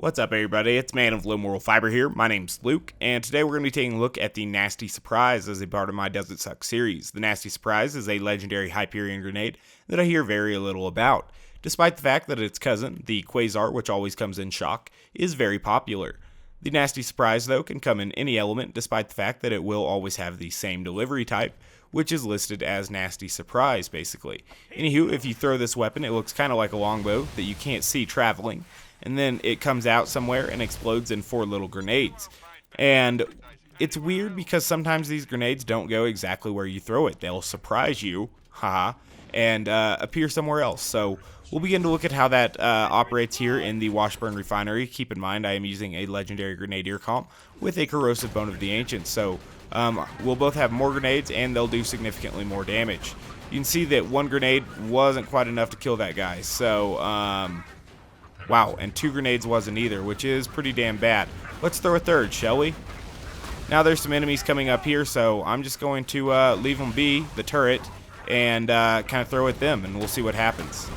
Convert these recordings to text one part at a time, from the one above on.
What's up, everybody? It's Man of Low Moral Fiber here. My name's Luke, and today we're going to be taking a look at the Nasty Surprise as a part of my Does It Suck series. The Nasty Surprise is a legendary Hyperion grenade that I hear very little about, despite the fact that its cousin, the Quasar, which always comes in shock, is very popular. The Nasty Surprise, though, can come in any element, despite the fact that it will always have the same delivery type, which is listed as Nasty Surprise, basically. Anywho, if you throw this weapon, it looks kind of like a longbow that you can't see traveling, and then it comes out somewhere and explodes in 4 little grenades. And it's weird because sometimes these grenades don't go exactly where you throw it. They'll surprise you, haha, and appear somewhere else. So we'll begin to look at how that operates here in the Washburn Refinery. Keep in mind, I am using a legendary Grenadier comp with a corrosive Bone of the Ancients. So we'll both have more grenades and they'll do significantly more damage. You can see that one grenade wasn't quite enough to kill that guy. So, wow, and 2 grenades wasn't either, which is pretty damn bad. Let's throw a third, shall we? Now there's some enemies coming up here, so I'm just going to leave them be, the turret, and kind of throw at them, and we'll see what happens.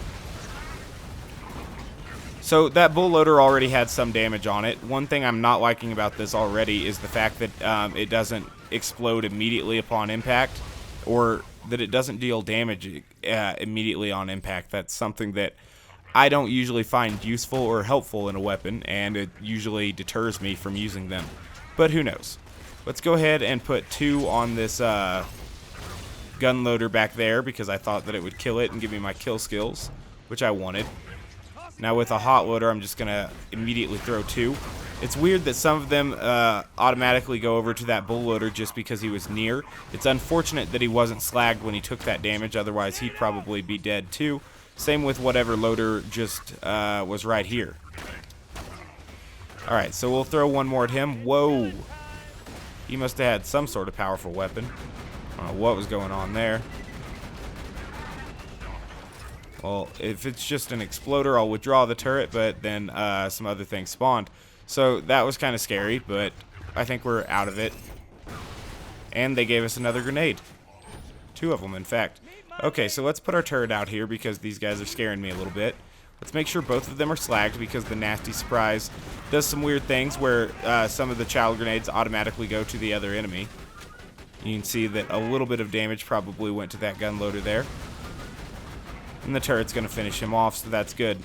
So that bull loader already had some damage on it. One thing I'm not liking about this already is the fact that it doesn't explode immediately upon impact, or that it doesn't deal damage immediately on impact. That's something that I don't usually find useful or helpful in a weapon, and it usually deters me from using them. But who knows? Let's go ahead and put 2 on this gun loader back there because I thought that it would kill it and give me my kill skills, which I wanted. Now with a hot loader, I'm just going to immediately throw 2. It's weird that some of them automatically go over to that bull loader just because he was near. It's unfortunate that he wasn't slagged when he took that damage, otherwise he'd probably be dead too. Same with whatever loader just was right here. Alright, so we'll throw one more at him. Whoa! He must have had some sort of powerful weapon. I don't know what was going on there. Well, if it's just an exploder, I'll withdraw the turret, but then some other things spawned. So that was kind of scary, but I think we're out of it. And they gave us another grenade. 2 of them, in fact. Okay, so let's put our turret out here because these guys are scaring me a little bit. Let's make sure both of them are slagged because the Nasty Surprise does some weird things where some of the child grenades automatically go to the other enemy. You can see that a little bit of damage probably went to that gun loader there. And the turret's going to finish him off, so that's good.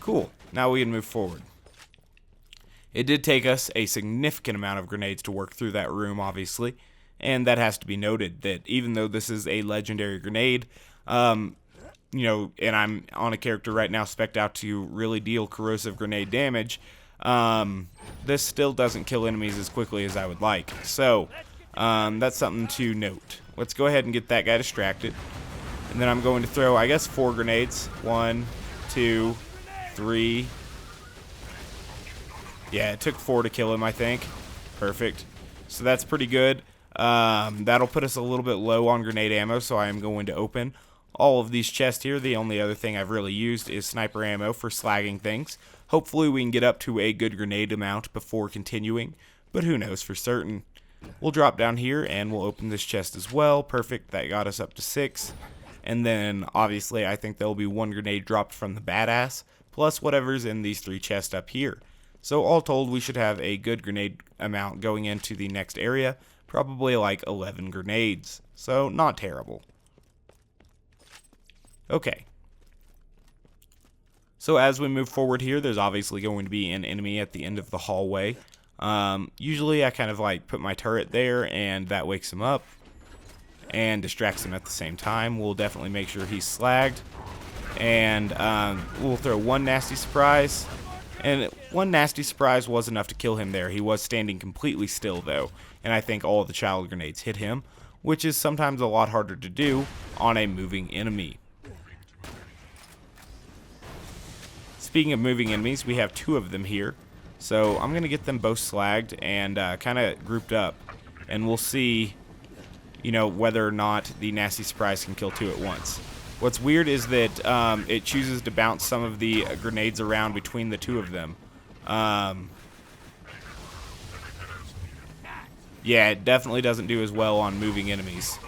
Cool. Now we can move forward. It did take us a significant amount of grenades to work through that room, obviously. And that has to be noted, that even though this is a legendary grenade, you know, and I'm on a character right now spec'd out to really deal corrosive grenade damage, this still doesn't kill enemies as quickly as I would like. So, that's something to note. Let's go ahead and get that guy distracted. And then I'm going to throw, I guess, 4 grenades. 1, 2, 3. Yeah, it took 4 to kill him, I think. Perfect. So that's pretty good. That'll put us a little bit low on grenade ammo, so I am going to open all of these chests here. The only other thing I've really used is sniper ammo for slagging things. Hopefully we can get up to a good grenade amount before continuing, but who knows for certain. We'll drop down here and we'll open this chest as well. Perfect, that got us up to 6. And then obviously I think there'll be 1 grenade dropped from the badass, plus whatever's in these 3 chests up here. So all told, we should have a good grenade amount going into the next area. Probably like 11 grenades, so not terrible. Okay. So as we move forward here, there's obviously going to be an enemy at the end of the hallway. Usually I kind of like put my turret there and that wakes him up and distracts him at the same time. We'll definitely make sure he's slagged. And we'll throw 1 Nasty Surprise. And 1 Nasty Surprise was enough to kill him there. He was standing completely still, though. And I think all of the child grenades hit him, which is sometimes a lot harder to do on a moving enemy. Speaking of moving enemies, we have 2 of them here. So I'm going to get them both slagged and kind of grouped up. And we'll see, you know, whether or not the Nasty Surprise can kill 2 at once. What's weird is that it chooses to bounce some of the grenades around between the 2 of them. Yeah, it definitely doesn't do as well on moving enemies.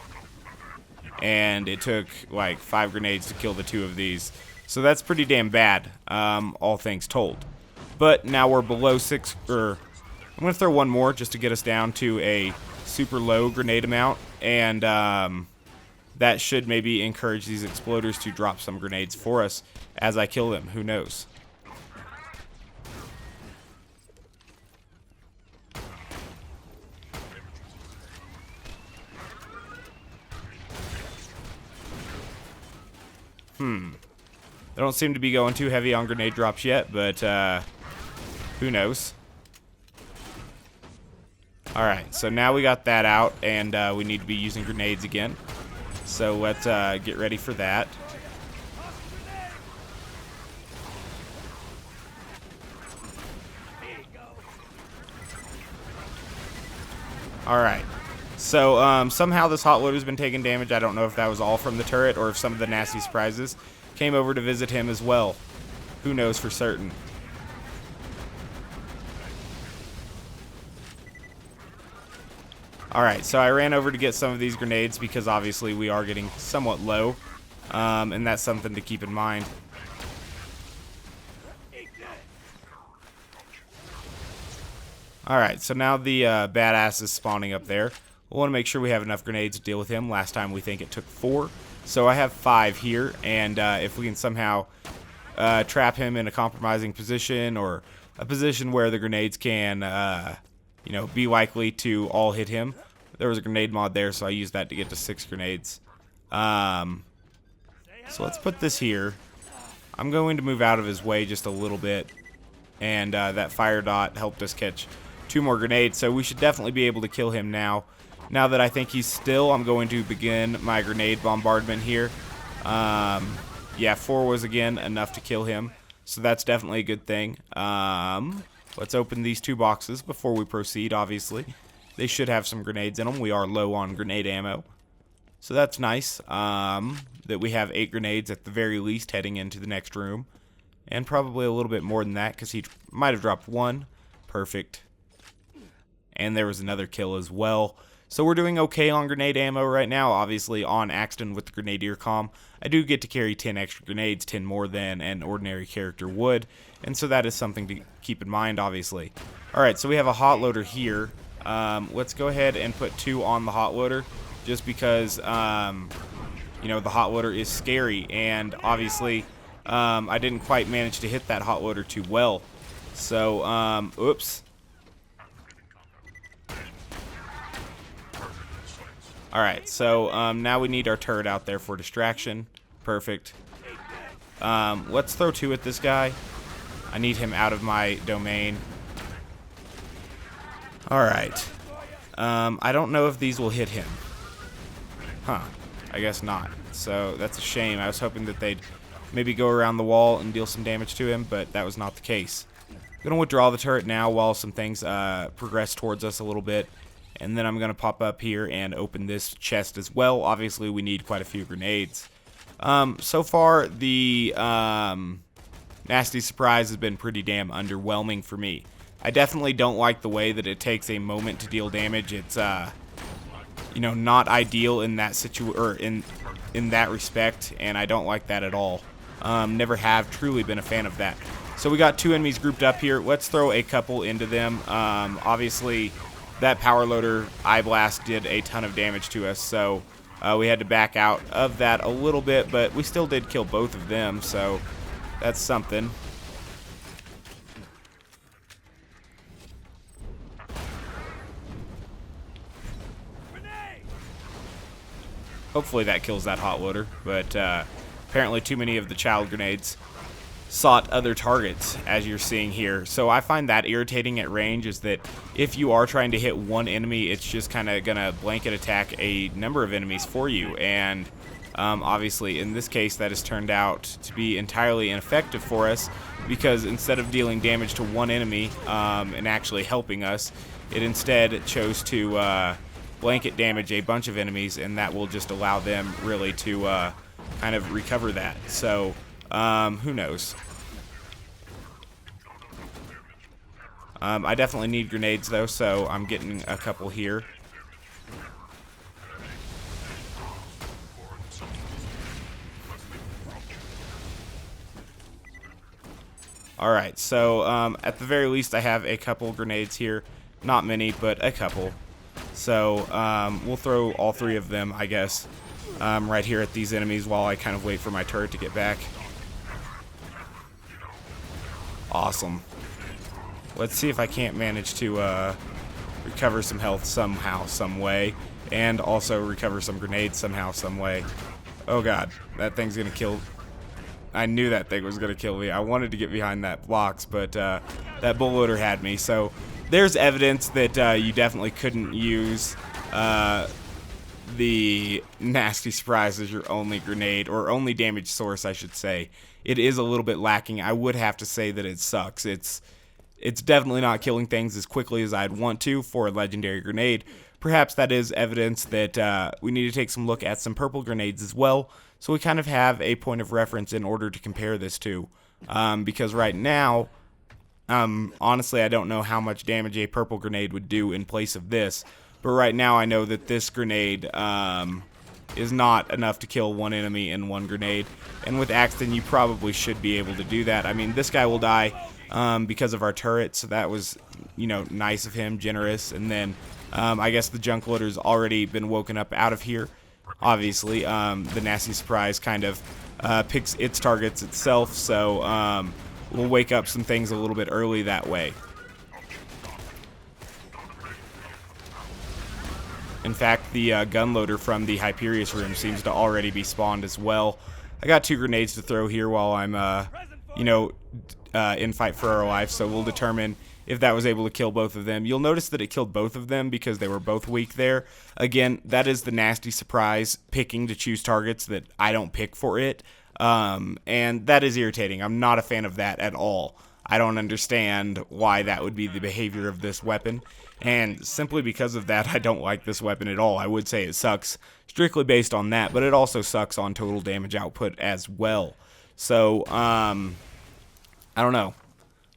And it took like 5 grenades to kill the 2 of these. So that's pretty damn bad, all things told. but now we're below 6, or I'm going to throw one more just to get us down to a super low grenade amount, and that should maybe encourage these exploders to drop some grenades for us as I kill them. Who knows? They don't seem to be going too heavy on grenade drops yet, but who knows? Alright, so now we got that out, and we need to be using grenades again. So let's get ready for that. Alright. So somehow this hot loader's been taking damage. I don't know if that was all from the turret or if some of the nasty surprises came over to visit him as well. Who knows for certain? Alright, so I ran over to get some of these grenades because obviously we are getting somewhat low, and that's something to keep in mind. Alright, so now the badass is spawning up there. We want to make sure we have enough grenades to deal with him. Last time we think it took 4. So I have 5 here, and if we can somehow trap him in a compromising position or a position where the grenades can, you know, be likely to all hit him. There was a grenade mod there, so I used that to get to 6 grenades. So let's put this here. I'm going to move out of his way just a little bit, and that fire dot helped us catch 2 more grenades, so we should definitely be able to kill him now. Now that I think he's still, I'm going to begin my grenade bombardment here. Yeah, 4 was again enough to kill him, so that's definitely a good thing. Let's open these 2 boxes before we proceed, obviously. They should have some grenades in them. We are low on grenade ammo, so that's nice. That we have 8 grenades at the very least heading into the next room, and probably a little bit more than that because he might have dropped 1. Perfect. And there was another kill as well. So we're doing okay on grenade ammo right now. Obviously, on Axton with the Grenadier comm, I do get to carry 10 extra grenades, 10 more than an ordinary character would. And so that is something to keep in mind, obviously. Alright, so we have a hot loader here. Let's go ahead and put 2 on the hot loader, just because, you know, the hot loader is scary. And obviously, I didn't quite manage to hit that hot loader too well. So, oops. Alright, so now we need our turret out there for distraction. Perfect. Let's throw 2 at this guy. I need him out of my domain. Alright. I don't know if these will hit him. Huh. I guess not. So that's a shame. I was hoping that they'd maybe go around the wall and deal some damage to him, but that was not the case. I'm going to withdraw the turret now while some things progress towards us a little bit. And then I'm going to pop up here and open this chest as well. Obviously, we need quite a few grenades. So far, the nasty surprise has been pretty damn underwhelming for me. I definitely don't like the way that it takes a moment to deal damage. It's, you know, not ideal in that in that respect, and I don't like that at all. Never have truly been a fan of that. So we got 2 enemies grouped up here. Let's throw a couple into them. Obviously, that power loader eye blast did a ton of damage to us, so we had to back out of that a little bit, but we still did kill both of them, so that's something. Hopefully that kills that hot loader, but apparently too many of the child grenades sought other targets, as you're seeing here. So I find that irritating at range, is that if you are trying to hit one enemy, it's just kind of gonna blanket attack a number of enemies for you, and obviously in this case that has turned out to be entirely ineffective for us, because instead of dealing damage to one enemy and actually helping us, it instead chose to blanket damage a bunch of enemies, and that will just allow them really to kind of recover that. So who knows? I definitely need grenades though, so I'm getting a couple here. Alright, so at the very least I have a couple grenades here. Not many, but a couple. So we'll throw all 3 of them, I guess, right here at these enemies while I kind of wait for my turret to get back. Awesome. Let's see if I can't manage to recover some health somehow, some way, and also recover some grenades somehow, some way. Oh god, that thing's gonna kill. I knew that thing was gonna kill me. I wanted to get behind that box, but that bull loader had me. So there's evidence that you definitely couldn't use the nasty surprise as your only grenade, or only damage source, I should say. It is a little bit lacking. I would have to say that it sucks. It's definitely not killing things as quickly as I'd want to for a legendary grenade. Perhaps that is evidence that we need to take some look at some purple grenades as well, so we kind of have a point of reference in order to compare this to. Because right now, honestly, I don't know how much damage a purple grenade would do in place of this, but right now I know that this grenade is not enough to kill one enemy in one grenade, and with Axton you probably should be able to do that. I mean, this guy will die because of our turret, so that was, you know, nice of him, generous. And then I guess the junk loader's already been woken up out of here. Obviously, the nasty surprise kind of picks its targets itself, so we'll wake up some things a little bit early that way. In fact, the gun loader from the Hyperion room seems to already be spawned as well. I got 2 grenades to throw here while I'm, you know, in fight for our life, so we'll determine if that was able to kill both of them. You'll notice that it killed both of them because they were both weak there. Again, that is the nasty surprise, picking to choose targets that I don't pick for it, and that is irritating. I'm not a fan of that at all. I don't understand why that would be the behavior of this weapon, and simply because of that, I don't like this weapon at all. I would say it sucks strictly based on that, but it also sucks on total damage output as well. So, I don't know.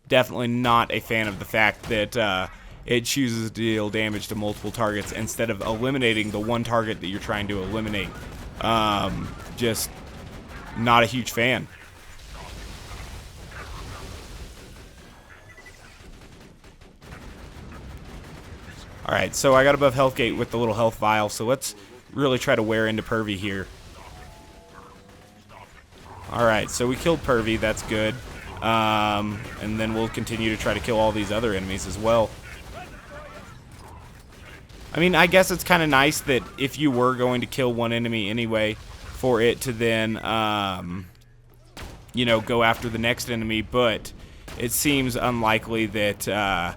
Definitely not a fan of the fact that it chooses to deal damage to multiple targets instead of eliminating the one target that you're trying to eliminate. Just not a huge fan. Alright, so I got above health gate with the little health vial, so let's really try to wear into Pervy here. Alright, so we killed Pervy, that's good. And then we'll continue to try to kill all these other enemies as well. I mean, I guess it's kind of nice that if you were going to kill one enemy anyway, for it to then, you know, go after the next enemy, but it seems unlikely that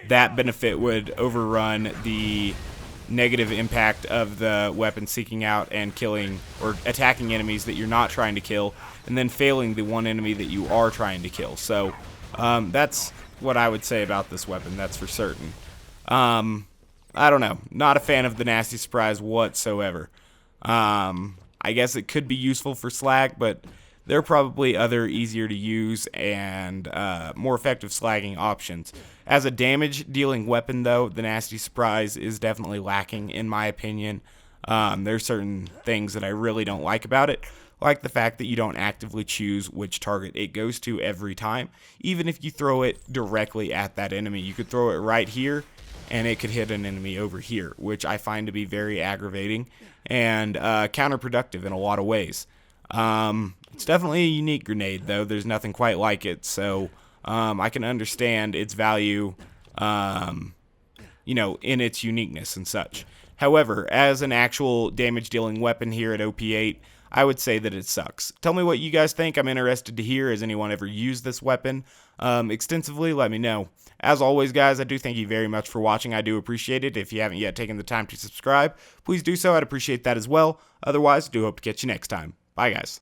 that benefit would overrun the negative impact of the weapon seeking out and killing or attacking enemies that you're not trying to kill, and then failing the one enemy that you are trying to kill. So that's what I would say about this weapon, that's for certain. I don't know, not a fan of the nasty surprise whatsoever. I guess it could be useful for slag, but there are probably other easier to use and more effective slagging options. As a damage dealing weapon though, the nasty surprise is definitely lacking in my opinion. There's certain things that I really don't like about it, like the fact that you don't actively choose which target it goes to every time. Even if you throw it directly at that enemy, you could throw it right here and it could hit an enemy over here, which I find to be very aggravating and counterproductive in a lot of ways. It's definitely a unique grenade, though. There's nothing quite like it, so I can understand its value, you know, in its uniqueness and such. However, as an actual damage-dealing weapon here at OP8, I would say that it sucks. Tell me what you guys think. I'm interested to hear. Has anyone ever used this weapon extensively? Let me know. As always, guys, I do thank you very much for watching. I do appreciate it. If you haven't yet taken the time to subscribe, please do so. I'd appreciate that as well. Otherwise, I do hope to catch you next time. Bye, guys.